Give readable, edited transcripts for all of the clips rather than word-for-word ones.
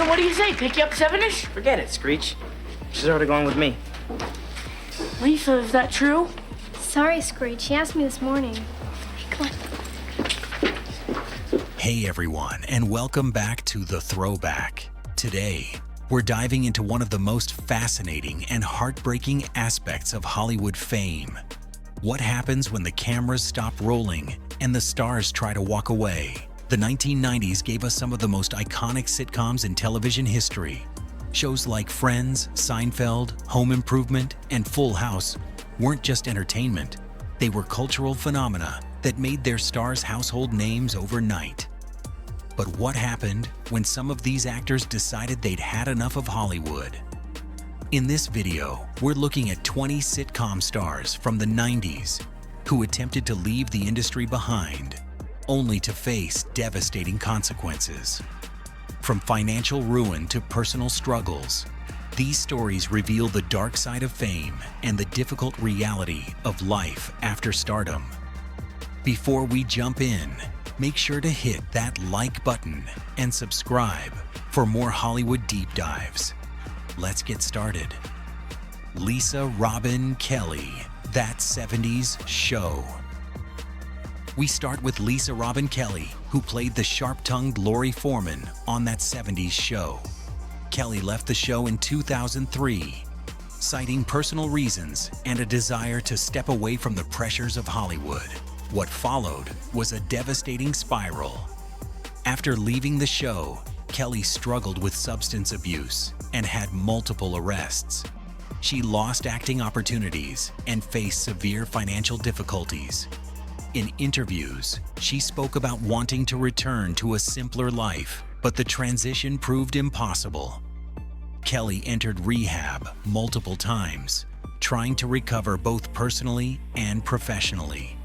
So what do you say? Pick you up 7-ish? Forget it, Screech. She's already going with me. Lisa, is that true? Sorry, Screech. She asked me this morning. Come on. Hey everyone, and welcome back to The Throwback. Today, we're diving into one of the most fascinating and heartbreaking aspects of Hollywood fame. What happens when the cameras stop rolling and the stars try to walk away? The 1990s gave us some of the most iconic sitcoms in television history. Shows like Friends, Seinfeld, Home Improvement, and Full House weren't just entertainment. They were cultural phenomena that made their stars household names overnight. But what happened when some of these actors decided they'd had enough of Hollywood? In this video, we're looking at 20 sitcom stars from the 90s who attempted to leave the industry behind, only to face devastating consequences. From financial ruin to personal struggles, these stories reveal the dark side of fame and the difficult reality of life after stardom. Before we jump in, make sure to hit that like button and subscribe for more Hollywood deep dives. Let's get started. Lisa Robin Kelly, That 70s Show. We start with Lisa Robin Kelly, who played the sharp-tongued Lori Foreman on That 70s Show. Kelly left the show in 2003, citing personal reasons and a desire to step away from the pressures of Hollywood. What followed was a devastating spiral. After leaving the show, Kelly struggled with substance abuse and had multiple arrests. She lost acting opportunities and faced severe financial difficulties. In interviews, she spoke about wanting to return to a simpler life, but the transition proved impossible. Kelly entered rehab multiple times, trying to recover both personally and professionally.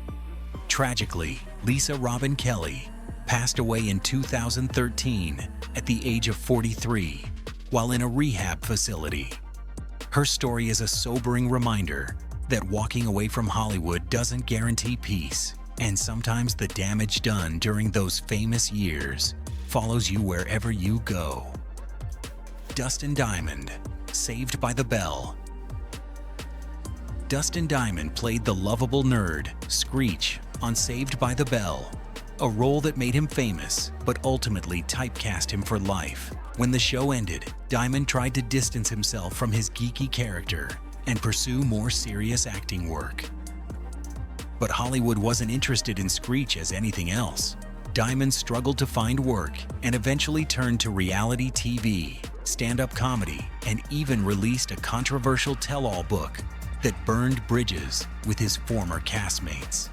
Tragically, Lisa Robin Kelly passed away in 2013 at the age of 43 while in a rehab facility. Her story is a sobering reminder that walking away from Hollywood doesn't guarantee peace, and sometimes the damage done during those famous years follows you wherever you go. Dustin Diamond, Saved by the Bell. Dustin Diamond played the lovable nerd, Screech, on Saved by the Bell, a role that made him famous but ultimately typecast him for life. When the show ended, Diamond tried to distance himself from his geeky character and pursue more serious acting work. But Hollywood wasn't interested in Screech as anything else. Diamond struggled to find work and eventually turned to reality TV, stand-up comedy, and even released a controversial tell-all book that burned bridges with his former castmates.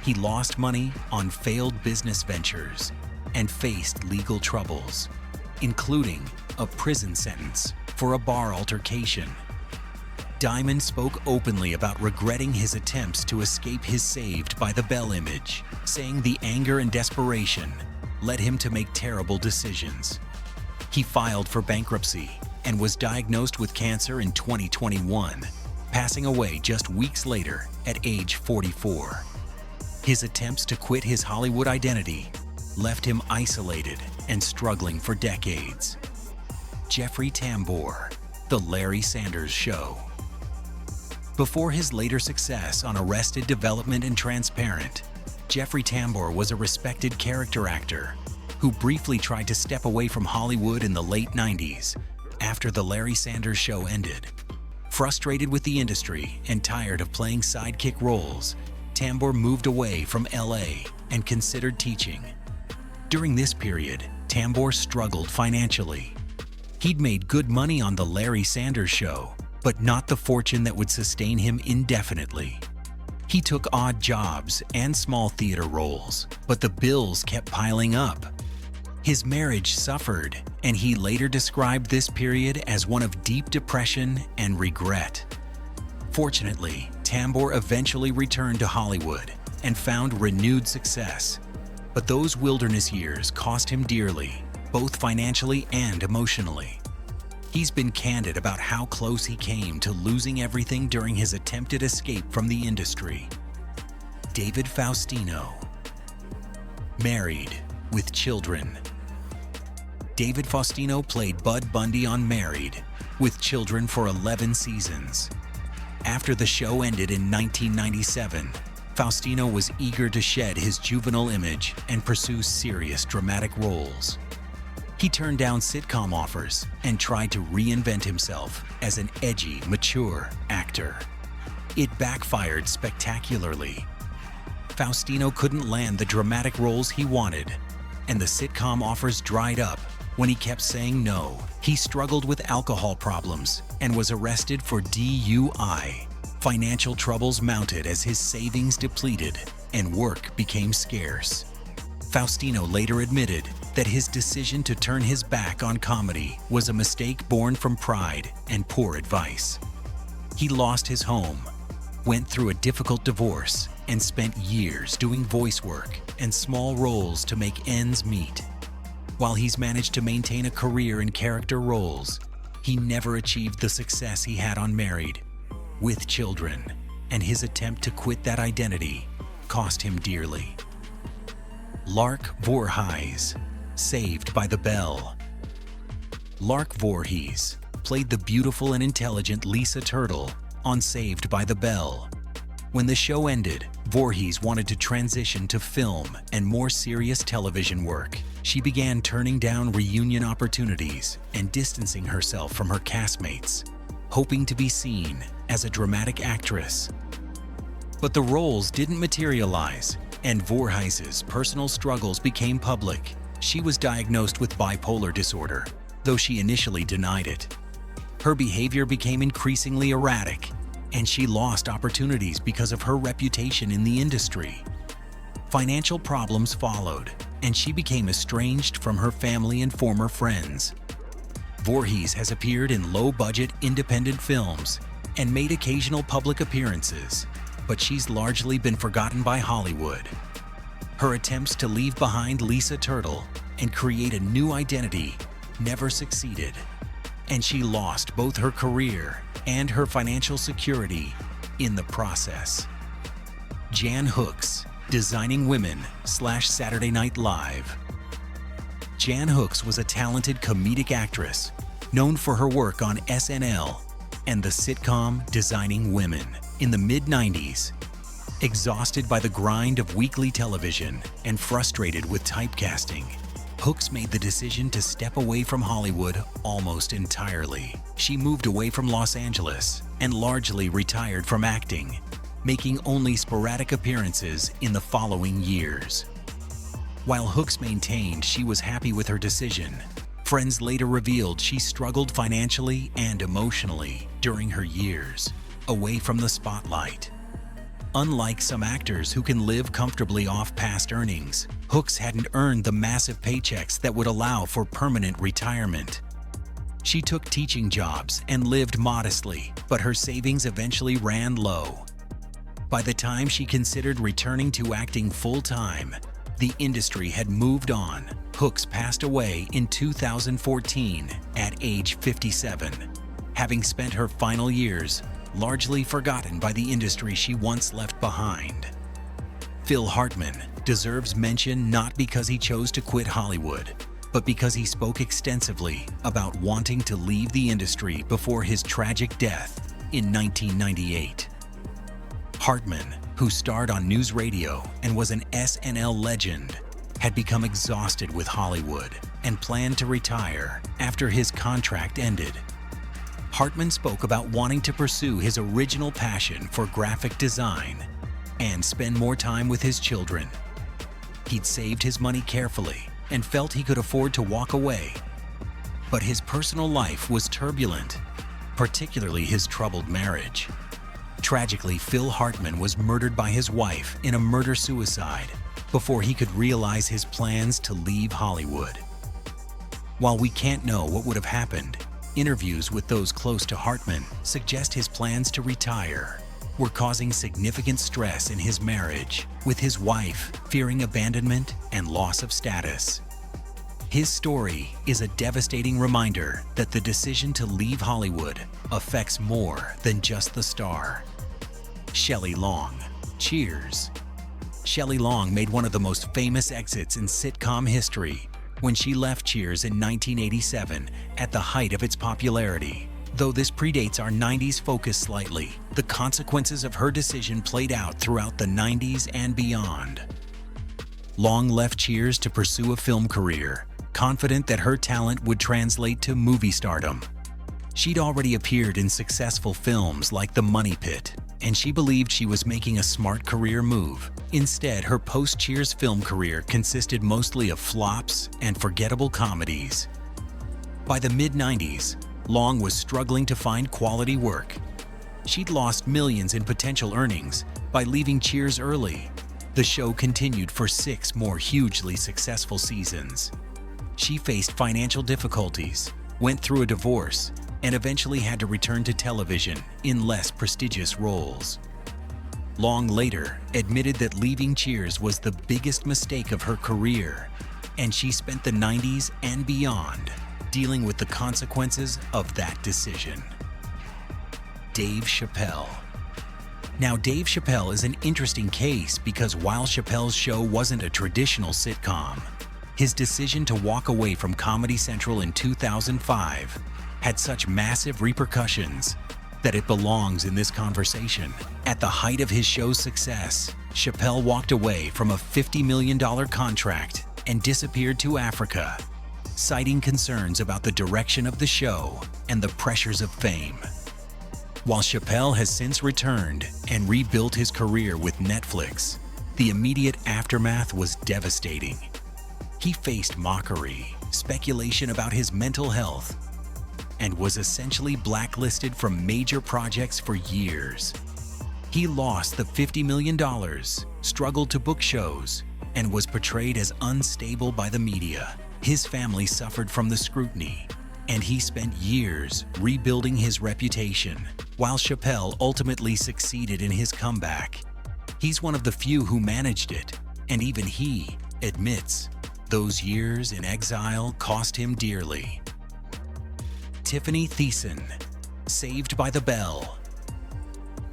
He lost money on failed business ventures and faced legal troubles, including a prison sentence for a bar altercation. Diamond spoke openly about regretting his attempts to escape his Saved by the Bell image, saying the anger and desperation led him to make terrible decisions. He filed for bankruptcy and was diagnosed with cancer in 2021, passing away just weeks later at age 44. His attempts to quit his Hollywood identity left him isolated and struggling for decades. Jeffrey Tambor, The Larry Sanders Show. Before his later success on Arrested Development and Transparent, Jeffrey Tambor was a respected character actor who briefly tried to step away from Hollywood in the late 90s after The Larry Sanders Show ended. Frustrated with the industry and tired of playing sidekick roles, Tambor moved away from LA and considered teaching. During this period, Tambor struggled financially. He'd made good money on The Larry Sanders Show, but not the fortune that would sustain him indefinitely. He took odd jobs and small theater roles, but the bills kept piling up. His marriage suffered, and he later described this period as one of deep depression and regret. Fortunately, Tambor eventually returned to Hollywood and found renewed success. But those wilderness years cost him dearly, both financially and emotionally. He's been candid about how close he came to losing everything during his attempted escape from the industry. David Faustino. Married with children. David Faustino played Bud Bundy on Married, with children for 11 seasons. After the show ended in 1997, Faustino was eager to shed his juvenile image and pursue serious dramatic roles. He turned down sitcom offers and tried to reinvent himself as an edgy, mature actor. It backfired spectacularly. Faustino couldn't land the dramatic roles he wanted, and the sitcom offers dried up when he kept saying no. He struggled with alcohol problems and was arrested for DUI. Financial troubles mounted as his savings depleted and work became scarce. Faustino later admitted that his decision to turn his back on comedy was a mistake born from pride and poor advice. He lost his home, went through a difficult divorce, and spent years doing voice work and small roles to make ends meet. While he's managed to maintain a career in character roles, he never achieved the success he had on Married, with children, and his attempt to quit that identity cost him dearly. Lark Voorhees, Saved by the Bell. Lark Voorhees played the beautiful and intelligent Lisa Turtle on Saved by the Bell. When the show ended, Voorhees wanted to transition to film and more serious television work. She began turning down reunion opportunities and distancing herself from her castmates, hoping to be seen as a dramatic actress. But the roles didn't materialize, and Voorhees' personal struggles became public. She was diagnosed with bipolar disorder, though she initially denied it. Her behavior became increasingly erratic, and she lost opportunities because of her reputation in the industry. Financial problems followed, and she became estranged from her family and former friends. Voorhees has appeared in low-budget independent films and made occasional public appearances, but she's largely been forgotten by Hollywood. Her attempts to leave behind Lisa Turtle and create a new identity never succeeded, and she lost both her career and her financial security in the process. Jan Hooks, Designing Women / Saturday Night Live. Jan Hooks was a talented comedic actress known for her work on SNL and the sitcom Designing Women in the mid-90s. Exhausted by the grind of weekly television and frustrated with typecasting, Hooks made the decision to step away from Hollywood almost entirely. She moved away from Los Angeles and largely retired from acting, making only sporadic appearances in the following years. While Hooks maintained she was happy with her decision, friends later revealed she struggled financially and emotionally during her years away from the spotlight. Unlike some actors who can live comfortably off past earnings, Hooks hadn't earned the massive paychecks that would allow for permanent retirement. She took teaching jobs and lived modestly, but her savings eventually ran low. By the time she considered returning to acting full-time, the industry had moved on. Hooks passed away in 2014 at age 57, having spent her final years largely forgotten by the industry she once left behind. Phil Hartman deserves mention not because he chose to quit Hollywood, but because he spoke extensively about wanting to leave the industry before his tragic death in 1998. Hartman, who starred on News Radio and was an SNL legend, had become exhausted with Hollywood and planned to retire after his contract ended. Hartman spoke about wanting to pursue his original passion for graphic design and spend more time with his children. He'd saved his money carefully and felt he could afford to walk away. But his personal life was turbulent, particularly his troubled marriage. Tragically, Phil Hartman was murdered by his wife in a murder-suicide before he could realize his plans to leave Hollywood. While we can't know what would have happened, interviews with those close to Hartman suggest his plans to retire were causing significant stress in his marriage, with his wife fearing abandonment and loss of status. His story is a devastating reminder that the decision to leave Hollywood affects more than just the star. Shelley Long, Cheers. Shelley Long made one of the most famous exits in sitcom history when she left Cheers in 1987 at the height of its popularity. Though this predates our 90s focus slightly, the consequences of her decision played out throughout the 90s and beyond. Long left Cheers to pursue a film career, confident that her talent would translate to movie stardom. She'd already appeared in successful films like The Money Pit, and she believed she was making a smart career move. Instead, her post-Cheers film career consisted mostly of flops and forgettable comedies. By the mid-90s, Long was struggling to find quality work. She'd lost millions in potential earnings by leaving Cheers early. The show continued for 6 more hugely successful seasons. She faced financial difficulties, went through a divorce, and eventually had to return to television in less prestigious roles. Long later admitted that leaving Cheers was the biggest mistake of her career, and she spent the 90s and beyond dealing with the consequences of that decision. Dave Chappelle. Now, Dave Chappelle is an interesting case because while Chappelle's show wasn't a traditional sitcom, his decision to walk away from Comedy Central in 2005 had such massive repercussions that it belongs in this conversation. At the height of his show's success, Chappelle walked away from a $50 million contract and disappeared to Africa, citing concerns about the direction of the show and the pressures of fame. While Chappelle has since returned and rebuilt his career with Netflix, the immediate aftermath was devastating. He faced mockery, speculation about his mental health, and was essentially blacklisted from major projects for years. He lost the $50 million, struggled to book shows, and was portrayed as unstable by the media. His family suffered from the scrutiny, and he spent years rebuilding his reputation, while Chappelle ultimately succeeded in his comeback. He's one of the few who managed it, and even he admits those years in exile cost him dearly. Tiffany Thiessen, Saved by the Bell.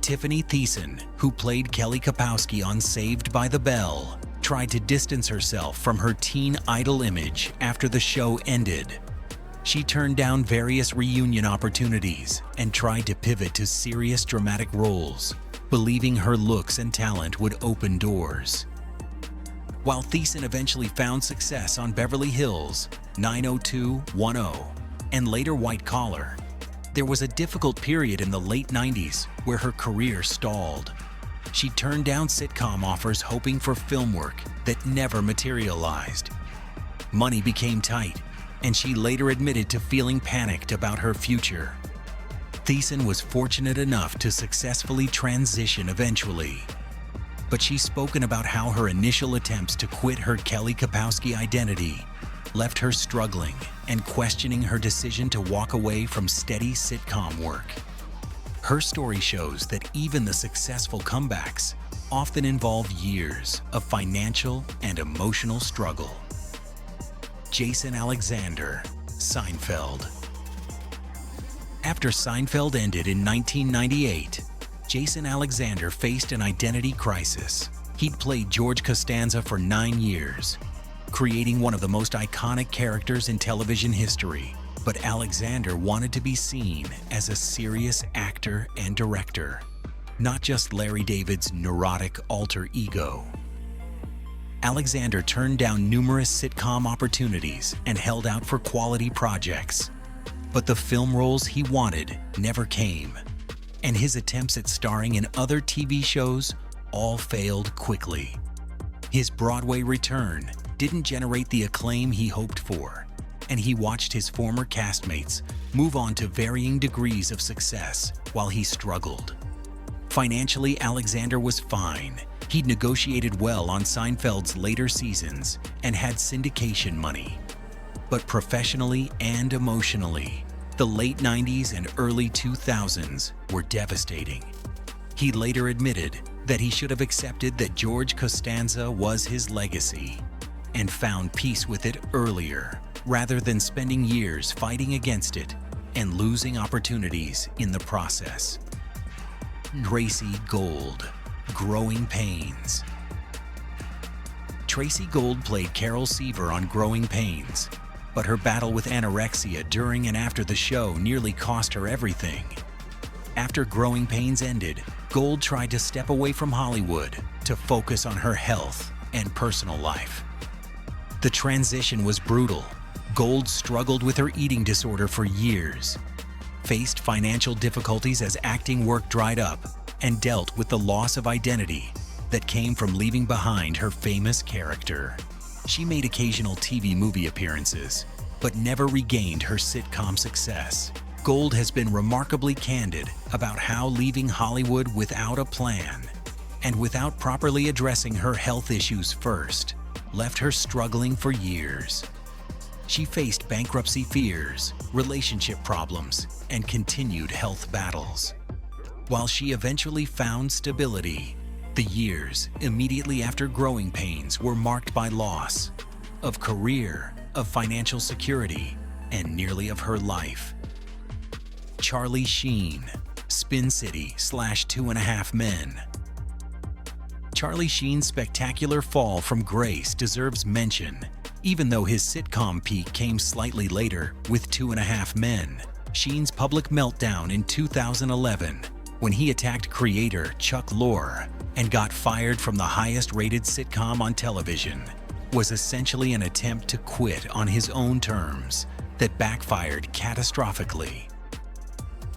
Tiffany Thiessen, who played Kelly Kapowski on Saved by the Bell, tried to distance herself from her teen idol image after the show ended. She turned down various reunion opportunities and tried to pivot to serious dramatic roles, believing her looks and talent would open doors. While Thiessen eventually found success on Beverly Hills, 90210, and later White Collar, there was a difficult period in the late 90s where her career stalled. She turned down sitcom offers hoping for film work that never materialized. Money became tight, and she later admitted to feeling panicked about her future. Thiessen was fortunate enough to successfully transition eventually, but she's spoken about how her initial attempts to quit her Kelly Kapowski identity left her struggling and questioning her decision to walk away from steady sitcom work. Her story shows that even the successful comebacks often involve years of financial and emotional struggle. Jason Alexander, Seinfeld. After Seinfeld ended in 1998, Jason Alexander faced an identity crisis. He'd played George Costanza for 9 years, creating one of the most iconic characters in television history. But Alexander wanted to be seen as a serious actor and director, not just Larry David's neurotic alter ego. Alexander turned down numerous sitcom opportunities and held out for quality projects. But the film roles he wanted never came, and his attempts at starring in other TV shows all failed quickly. His Broadway return didn't generate the acclaim he hoped for, and he watched his former castmates move on to varying degrees of success while he struggled. Financially, Alexander was fine. He'd negotiated well on Seinfeld's later seasons and had syndication money. But professionally and emotionally, the late 90s and early 2000s were devastating. He later admitted that he should have accepted that George Costanza was his legacy and found peace with it earlier, rather than spending years fighting against it and losing opportunities in the process. Gracie Gold, Growing Pains. Tracy Gold played Carol Seaver on Growing Pains, but her battle with anorexia during and after the show nearly cost her everything. After Growing Pains ended, Gold tried to step away from Hollywood to focus on her health and personal life. The transition was brutal. Gold struggled with her eating disorder for years, faced financial difficulties as acting work dried up, and dealt with the loss of identity that came from leaving behind her famous character. She made occasional TV movie appearances, but never regained her sitcom success. Gold has been remarkably candid about how leaving Hollywood without a plan and without properly addressing her health issues first left her struggling for years. She faced bankruptcy fears, relationship problems, and continued health battles. While she eventually found stability, the years immediately after Growing Pains were marked by loss of career, of financial security, and nearly of her life. Charlie Sheen, Spin City / 2.5 Men. Charlie Sheen's spectacular fall from grace deserves mention, even though his sitcom peak came slightly later with 2.5 Men. Sheen's public meltdown in 2011, when he attacked creator Chuck Lorre and got fired from the highest-rated sitcom on television, was essentially an attempt to quit on his own terms that backfired catastrophically.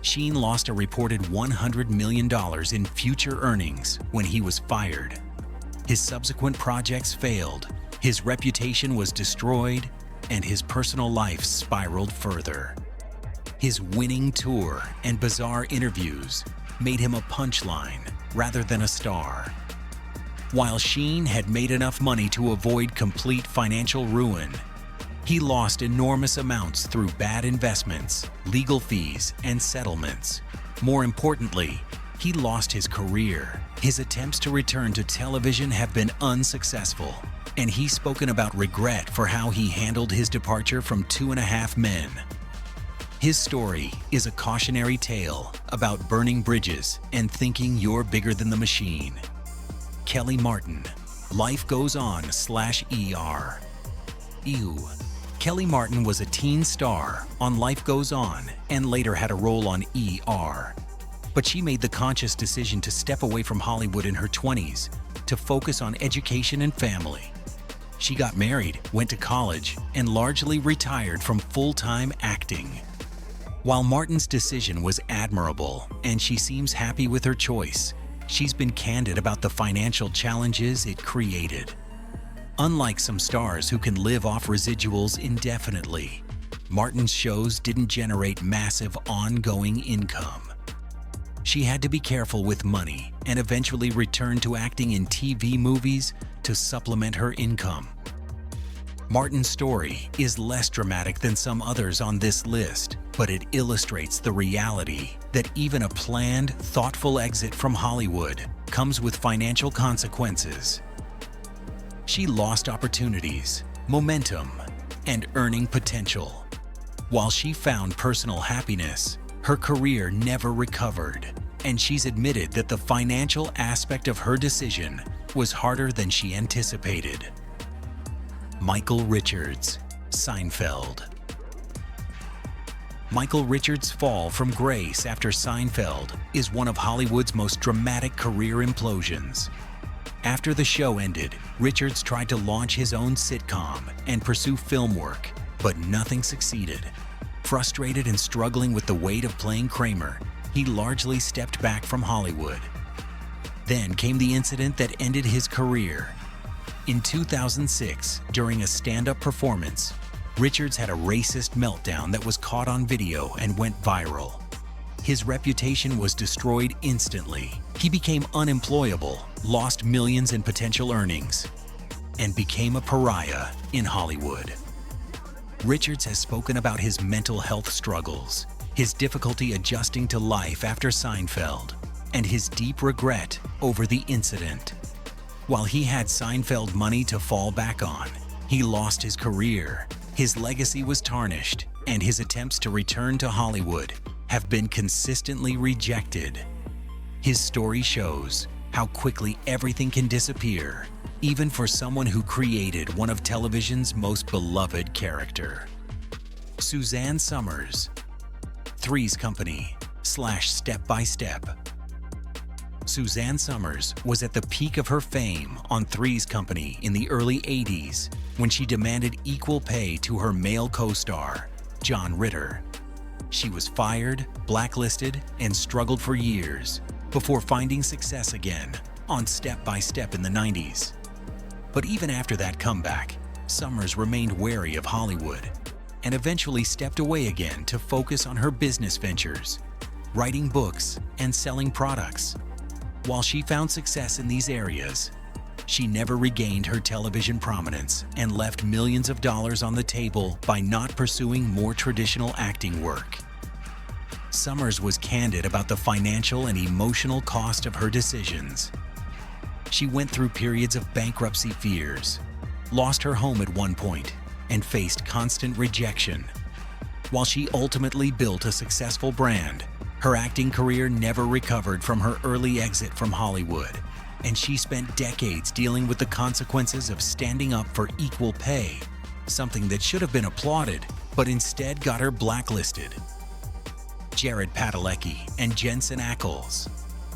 Sheen lost a reported $100 million in future earnings when he was fired. His subsequent projects failed, his reputation was destroyed, and his personal life spiraled further. His winning tour and bizarre interviews made him a punchline rather than a star. While Sheen had made enough money to avoid complete financial ruin, he lost enormous amounts through bad investments, legal fees, and settlements. More importantly, he lost his career. His attempts to return to television have been unsuccessful, and he's spoken about regret for how he handled his departure from 2.5 Men. His story is a cautionary tale about burning bridges and thinking you're bigger than the machine. Kelly Martin, Life Goes On /ER. Ew. Kelly Martin was a teen star on Life Goes On and later had a role on ER. But she made the conscious decision to step away from Hollywood in her 20s to focus on education and family. She got married, went to college, and largely retired from full-time acting. While Martin's decision was admirable and she seems happy with her choice, she's been candid about the financial challenges it created. Unlike some stars who can live off residuals indefinitely, Martin's shows didn't generate massive ongoing income. She had to be careful with money and eventually returned to acting in TV movies to supplement her income. Martin's story is less dramatic than some others on this list, but it illustrates the reality that even a planned, thoughtful exit from Hollywood comes with financial consequences. She lost opportunities, momentum, and earning potential. While she found personal happiness, her career never recovered, and she's admitted that the financial aspect of her decision was harder than she anticipated. Michael Richards, Seinfeld. Michael Richards' fall from grace after Seinfeld is one of Hollywood's most dramatic career implosions. After the show ended, Richards tried to launch his own sitcom and pursue film work, but nothing succeeded. Frustrated and struggling with the weight of playing Kramer, he largely stepped back from Hollywood. Then came the incident that ended his career. In 2006, during a stand-up performance, Richards had a racist meltdown that was caught on video and went viral. His reputation was destroyed instantly. He became unemployable, lost millions in potential earnings, and became a pariah in Hollywood. Richards has spoken about his mental health struggles, his difficulty adjusting to life after Seinfeld, and his deep regret over the incident. While he had Seinfeld money to fall back on, he lost his career. His legacy was tarnished, and his attempts to return to Hollywood have been consistently rejected. His story shows how quickly everything can disappear, even for someone who created one of television's most beloved character. Suzanne Somers, Three's Company / Step by Step. Suzanne Somers was at the peak of her fame on Three's Company in the early 80s when she demanded equal pay to her male co-star, John Ritter. She was fired, blacklisted, and struggled for years before finding success again on Step by Step in the 90s. But even after that comeback, Somers remained wary of Hollywood and eventually stepped away again to focus on her business ventures, writing books and selling products. While she found success in these areas, she never regained her television prominence and left millions of dollars on the table by not pursuing more traditional acting work. Somers was candid about the financial and emotional cost of her decisions. She went through periods of bankruptcy fears, lost her home at one point, and faced constant rejection. While she ultimately built a successful brand, her acting career never recovered from her early exit from Hollywood, and she spent decades dealing with the consequences of standing up for equal pay, something that should have been applauded, but instead got her blacklisted. Jared Padalecki and Jensen Ackles.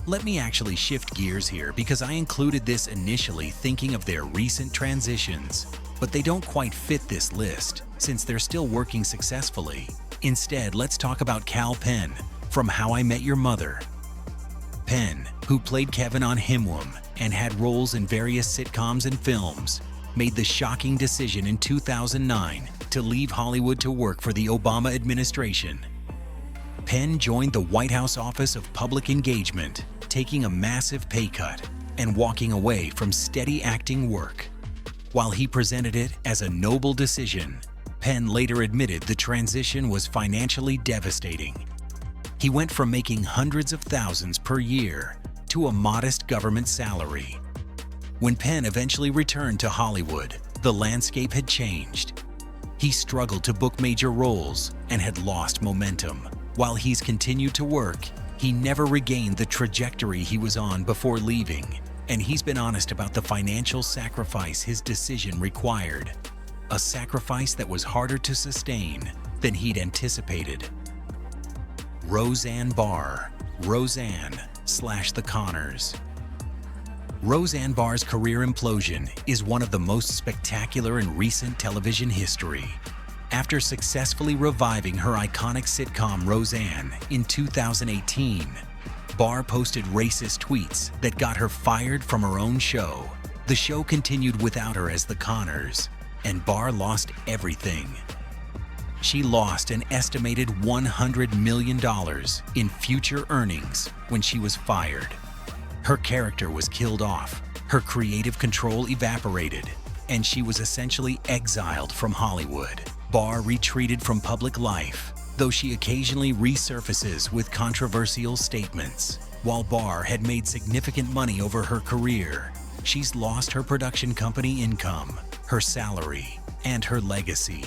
Let me actually shift gears here because I included this initially thinking of their recent transitions, but they don't quite fit this list since they're still working successfully. Instead, let's talk about Kal Penn from How I Met Your Mother. Penn, who played Kevin on Himwam and had roles in various sitcoms and films, made the shocking decision in 2009 to leave Hollywood to work for the Obama administration. Penn joined the White House Office of Public Engagement, taking a massive pay cut and walking away from steady acting work. While he presented it as a noble decision, Penn later admitted the transition was financially devastating. He went from making hundreds of thousands per year to a modest government salary. When Penn eventually returned to Hollywood, the landscape had changed. He struggled to book major roles and had lost momentum. While he's continued to work, he never regained the trajectory he was on before leaving, and he's been honest about the financial sacrifice his decision required, a sacrifice that was harder to sustain than he'd anticipated. Roseanne Barr, Roseanne / The Connors. Roseanne Barr's career implosion is one of the most spectacular in recent television history. After successfully reviving her iconic sitcom Roseanne in 2018, Barr posted racist tweets that got her fired from her own show. The show continued without her as the Connors, and Barr lost everything. She lost an estimated $100 million in future earnings when she was fired. Her character was killed off, her creative control evaporated, and she was essentially exiled from Hollywood. Barr retreated from public life, though she occasionally resurfaces with controversial statements. While Barr had made significant money over her career, she's lost her production company income, her salary, and her legacy.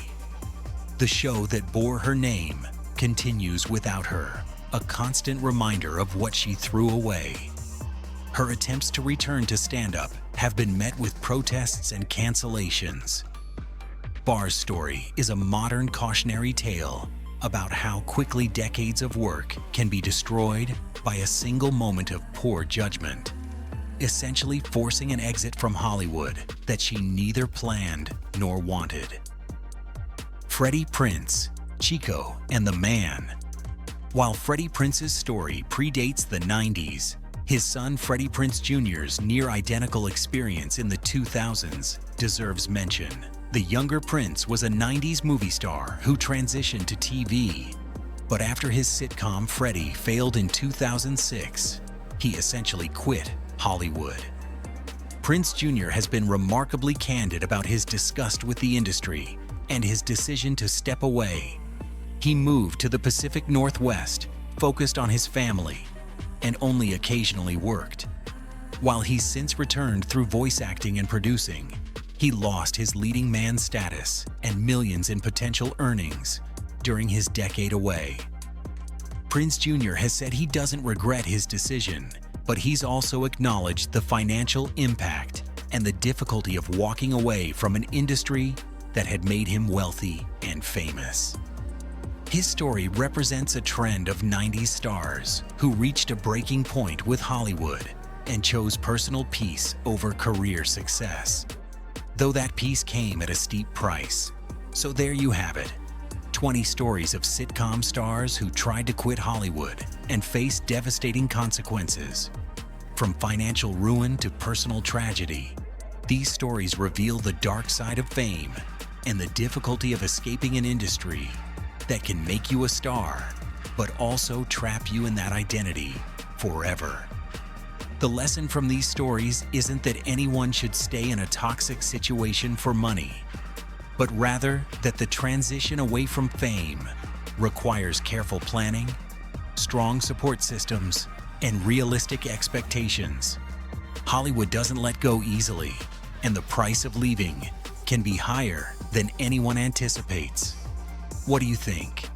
The show that bore her name continues without her, a constant reminder of what she threw away. Her attempts to return to stand-up have been met with protests and cancellations. Barr's story is a modern cautionary tale about how quickly decades of work can be destroyed by a single moment of poor judgment, essentially forcing an exit from Hollywood that she neither planned nor wanted. Freddie Prinze, Chico, and the Man. While Freddie Prinze's story predates the 90s, his son Freddie Prinze Jr.'s near-identical experience in the 2000s deserves mention. The younger Prince was a 90s movie star who transitioned to TV, but after his sitcom Freddie failed in 2006, he essentially quit Hollywood. Prinze Jr. has been remarkably candid about his disgust with the industry and his decision to step away. He moved to the Pacific Northwest, focused on his family, and only occasionally worked. While he's since returned through voice acting and producing, he lost his leading man status and millions in potential earnings during his decade away. Prinze Jr. has said he doesn't regret his decision But he's also acknowledged the financial impact and the difficulty of walking away from an industry that had made him wealthy and famous. His story represents a trend of 90s stars who reached a breaking point with Hollywood and chose personal peace over career success. Though that peace came at a steep price. So there you have it, 20 stories of sitcom stars who tried to quit Hollywood and faced devastating consequences. From financial ruin to personal tragedy, these stories reveal the dark side of fame and the difficulty of escaping an industry that can make you a star, but also trap you in that identity forever. The lesson from these stories isn't that anyone should stay in a toxic situation for money, but rather that the transition away from fame requires careful planning, strong support systems, and realistic expectations. Hollywood doesn't let go easily, and the price of leaving can be higher than anyone anticipates. What do you think?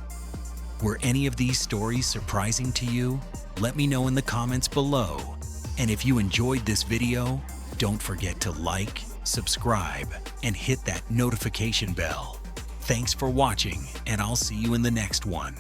Were any of these stories surprising to you? Let me know in the comments below. And if you enjoyed this video, don't forget to like, subscribe, and hit that notification bell. Thanks for watching, and I'll see you in the next one.